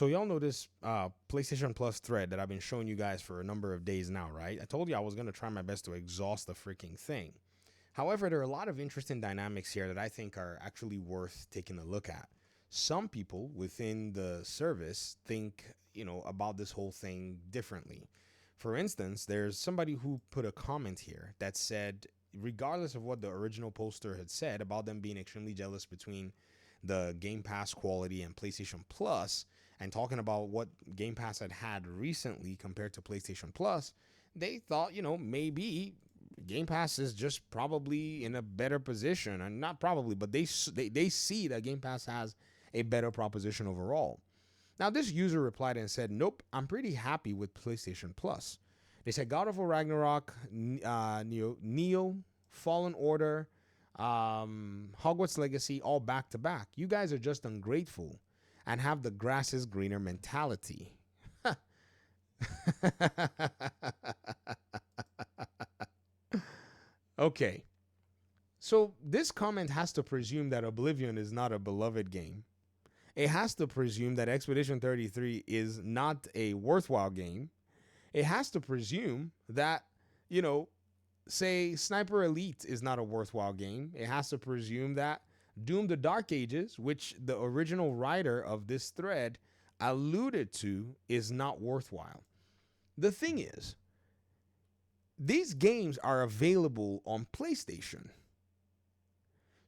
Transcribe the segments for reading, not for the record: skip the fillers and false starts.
So y'all know this PlayStation Plus thread that I've been showing you guys for a number of days now, right? I told you I was gonna try my best to exhaust the freaking thing. However, there are a lot of interesting dynamics here that I think are actually worth taking a look at. Some people within the service think, about this whole thing differently. For instance, there's somebody who put a comment here that said, regardless of what the original poster had said about them being extremely jealous between the Game Pass quality and PlayStation Plus, and talking about what Game Pass had recently compared to PlayStation Plus, they thought, maybe Game Pass is just probably in a better position, and not probably, but they see that Game Pass has a better proposition overall. Now, this user replied and said, "Nope, I'm pretty happy with PlayStation Plus." They said God of War Ragnarok, Neo, Fallen Order, Hogwarts Legacy, all back to back. You guys are just ungrateful and have the grass is greener mentality. Okay. So this comment has to presume that Oblivion is not a beloved game. It has to presume that Expedition 33 is not a worthwhile game. It has to presume that, say Sniper Elite is not a worthwhile game. It has to presume that Doom the Dark Ages, which the original writer of this thread alluded to, is not worthwhile. The thing is, these games are available on PlayStation.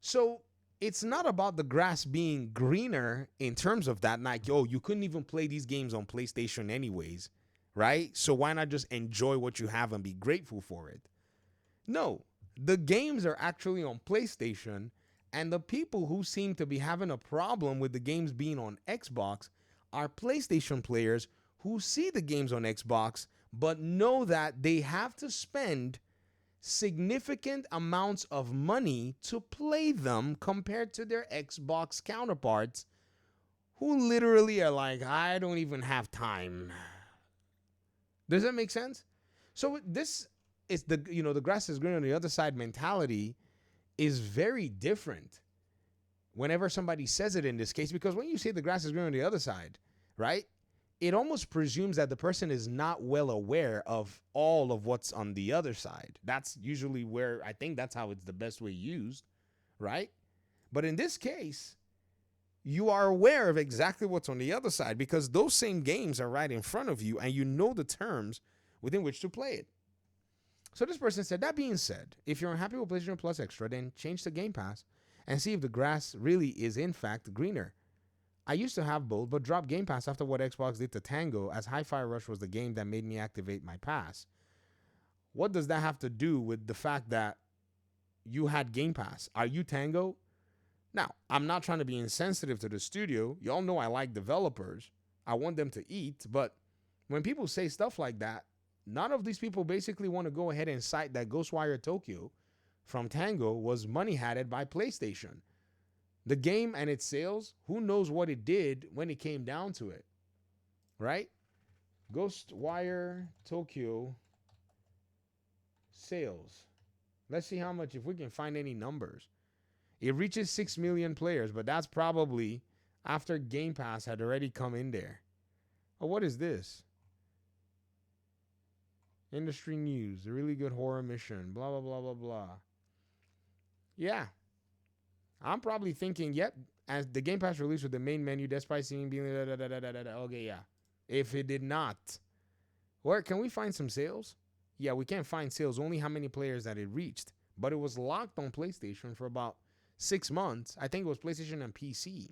So it's not about the grass being greener in terms of that. Like, you couldn't even play these games on PlayStation anyways, right? So why not just enjoy what you have and be grateful for it? No, the games are actually on PlayStation, and the people who seem to be having a problem with the games being on Xbox are PlayStation players who see the games on Xbox but know that they have to spend significant amounts of money to play them compared to their Xbox counterparts who literally are like, I don't even have time. Does that make sense? So this is the grass is green on the other side mentality is very different whenever somebody says it in this case, because when you say the grass is green on the other side, right? It almost presumes that the person is not well aware of all of what's on the other side. That's usually where I think that's how it's the best way used, right? But in this case, you are aware of exactly what's on the other side because those same games are right in front of you and you know the terms within which to play it. So this person said, that being said, if you're unhappy with PlayStation Plus Extra, then change to Game Pass and see if the grass really is in fact greener. I used to have both, but dropped Game Pass after what Xbox did to Tango, as Hi-Fi Rush was the game that made me activate my pass. What does that have to do with the fact that you had Game Pass? Are you Tango? Now, I'm not trying to be insensitive to the studio. Y'all know I like developers. I want them to eat, but when people say stuff like that, none of these people basically want to go ahead and cite that Ghostwire Tokyo from Tango was money-hatted by PlayStation. The game and its sales, who knows what it did when it came down to it, right? Ghostwire Tokyo sales. Let's see how much, if we can find any numbers. It reaches 6 million players, but that's probably after Game Pass had already come in there. Oh, what is this? Industry news, a really good horror mission, blah, blah, blah, blah, blah. Yeah. I'm probably thinking, yep, as the Game Pass released with the main menu, despite seeing being okay, yeah. If it did not, where can we find some sales? Yeah, we can't find sales. Only how many players that it reached, but it was locked on PlayStation for about 6 months. I think it was PlayStation and PC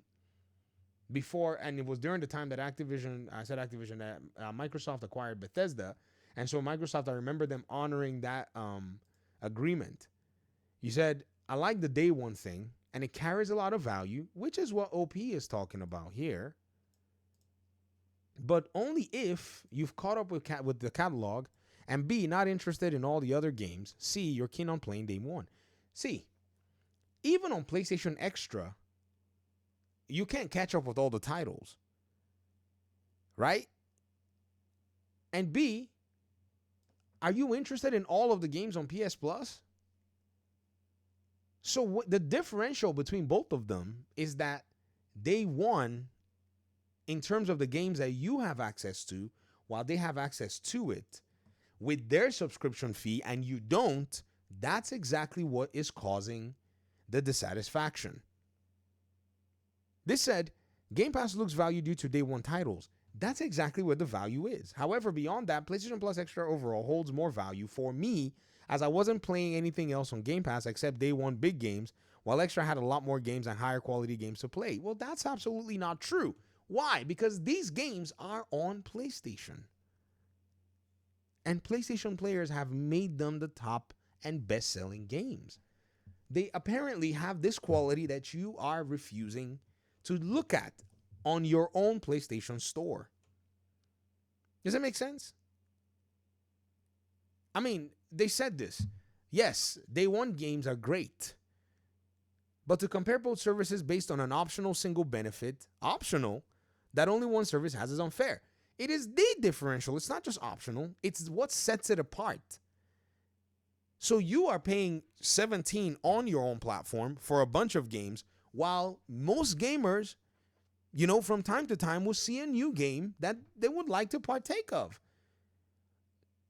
before, and it was during the time that Microsoft acquired Bethesda, and so Microsoft, I remember them honoring that agreement. You said, I like the day one thing, and it carries a lot of value, which is what OP is talking about here. But only if you've caught up with the catalog, and B, not interested in all the other games. C, you're keen on playing day one. C, even on PlayStation Extra, you can't catch up with all the titles, right? And B, are you interested in all of the games on PS Plus? So the differential between both of them is that day one in terms of the games that you have access to, while they have access to it with their subscription fee and you don't, that's exactly what is causing the dissatisfaction. This said, Game Pass looks value due to day one titles. That's exactly what the value is. However, beyond that, PlayStation Plus Extra overall holds more value for me, as I wasn't playing anything else on Game Pass except day one big games, while Extra had a lot more games and higher quality games to play. Well, that's absolutely not true. Why? Because these games are on PlayStation. And PlayStation players have made them the top and best-selling games. They apparently have this quality that you are refusing to look at on your own PlayStation store. Does that make sense? I mean, they said this. Yes, day one games are great. But to compare both services based on an optional single benefit, optional, that only one service has is unfair. It is the differential. It's not just optional. It's what sets it apart. So you are paying $17 on your own platform for a bunch of games, while most gamers, from time to time will see a new game that they would like to partake of.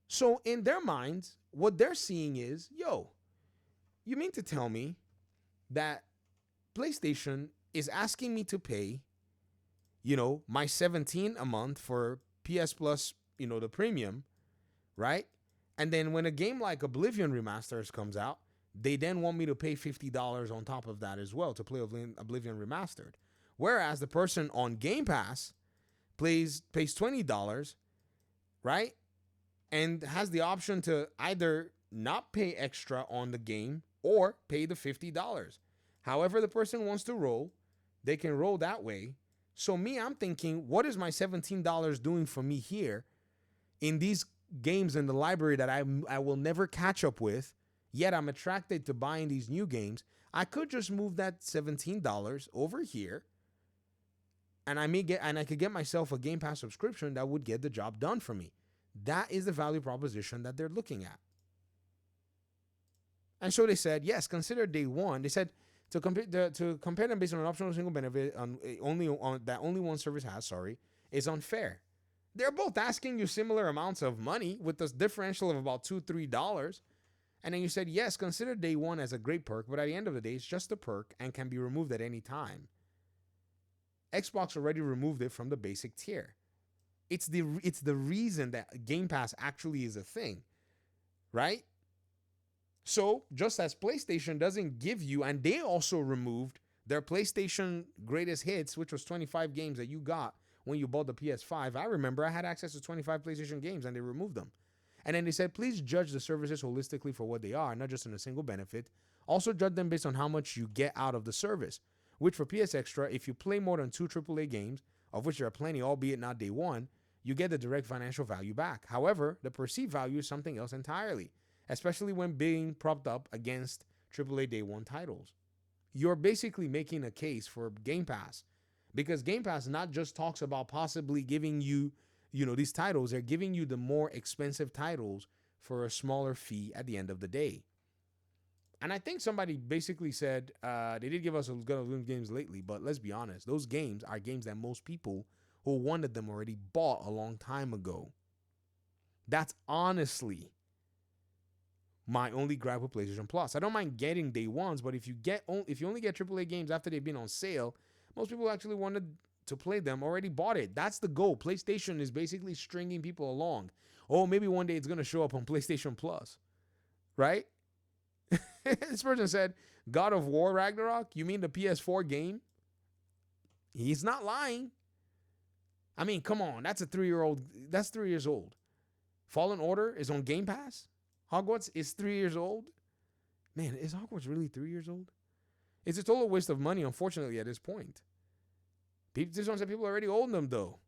So in their minds, what they're seeing is, you mean to tell me that PlayStation is asking me to pay, my $17 a month for PS Plus, the premium, right? And then when a game like Oblivion Remasters comes out, they then want me to pay $50 on top of that as well to play Oblivion Remastered. Whereas the person on Game Pass pays $20, right? And has the option to either not pay extra on the game or pay the $50. However the person wants to roll, they can roll that way. So I'm thinking, what is my $17 doing for me here in these games in the library that I will never catch up with, yet I'm attracted to buying these new games? I could just move that $17 over here, and I could get myself a Game Pass subscription that would get the job done for me. That is the value proposition that they're looking at. And so they said, yes, consider day one. They said to compare them based on an optional single benefit only one service has, is unfair. They're both asking you similar amounts of money with this differential of about $2-3. And then you said, yes, consider day one as a great perk, but at the end of the day, it's just a perk and can be removed at any time. Xbox already removed it from the basic tier. It's the reason that Game Pass actually is a thing, right? So just as PlayStation doesn't give you, and they also removed their PlayStation Greatest Hits, which was 25 games that you got when you bought the PS5. I remember I had access to 25 PlayStation games and they removed them. And then they said, please judge the services holistically for what they are, not just in a single benefit. Also judge them based on how much you get out of the service, which for PS Extra, if you play more than 2 AAA games, of which there are plenty, albeit not day one, you get the direct financial value back. However, the perceived value is something else entirely, especially when being propped up against AAA day one titles. You're basically making a case for Game Pass, because Game Pass not just talks about possibly giving you, these titles, they're giving you the more expensive titles for a smaller fee at the end of the day. And I think somebody basically said, they did give us a good of games lately, but let's be honest, those games are games that most people who wanted them already bought a long time ago. That's honestly my only gripe with PlayStation Plus. I don't mind getting day ones, but if you only get AAA games after they've been on sale, most people actually wanted to play them already bought it. That's the goal. PlayStation is basically stringing people along. Oh, maybe one day it's going to show up on PlayStation Plus, right? This person said, God of War Ragnarok, you mean the PS4 game? He's not lying. I mean, come on. That's 3 years old. Fallen Order is on Game Pass. Hogwarts is 3 years old. Man, is Hogwarts really 3 years old? It's a total waste of money, unfortunately, at this point. This one said people already own them, though.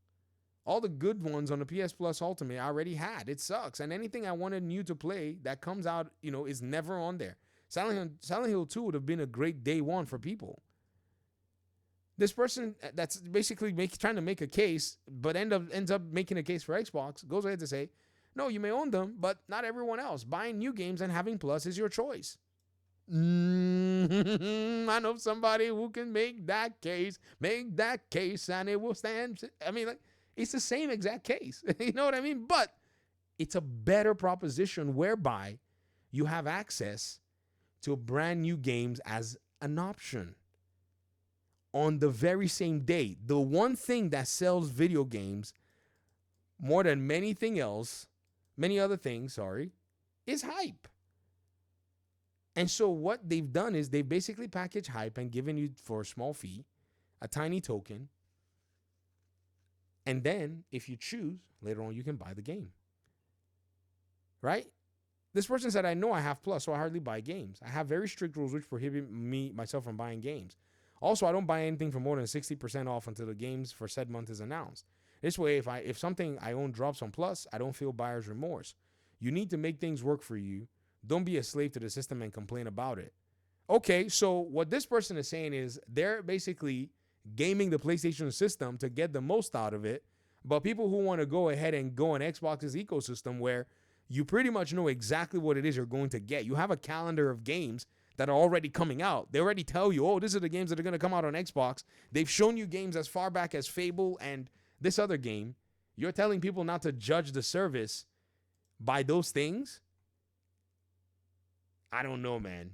All the good ones on the PS Plus Ultimate I already had. It sucks. And anything I wanted new to play that comes out, is never on there. Silent Hill 2 would have been a great day one for people. This person that's basically trying to make a case, but ends up making a case for Xbox, goes ahead to say, no, you may own them, but not everyone else. Buying new games and having Plus is your choice. I know somebody who can make that case, and it will stand. I mean, like, it's the same exact case. You know what I mean? But it's a better proposition whereby you have access to brand new games as an option on the very same day. The one thing that sells video games more than many other things, is hype. And so what they've done is they've basically packaged hype and given you, for a small fee, a tiny token. And then if you choose, later on you can buy the game. Right? This person said, I know I have Plus, so I hardly buy games. I have very strict rules which prohibit myself from buying games. Also, I don't buy anything for more than 60% off until the games for said month is announced. This way, if something I own drops on Plus, I don't feel buyer's remorse. You need to make things work for you. Don't be a slave to the system and complain about it. Okay, so what this person is saying is they're basically gaming the PlayStation system to get the most out of it. But people who want to go ahead and go on Xbox's ecosystem, where you pretty much know exactly what it is you're going to get. You have a calendar of games that are already coming out. They already tell you, oh, these are the games that are going to come out on Xbox. They've shown you games as far back as Fable and this other game. You're telling people not to judge the service by those things? I don't know, man.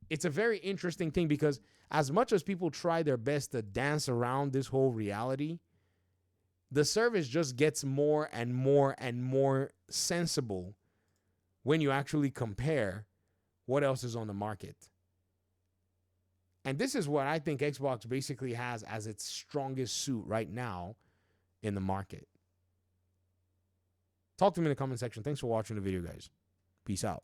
It's a very interesting thing because as much as people try their best to dance around this whole reality, the service just gets more and more and more sensible when you actually compare what else is on the market. And this is what I think Xbox basically has as its strongest suit right now in the market. Talk to me in the comment section. Thanks for watching the video, guys. Peace out.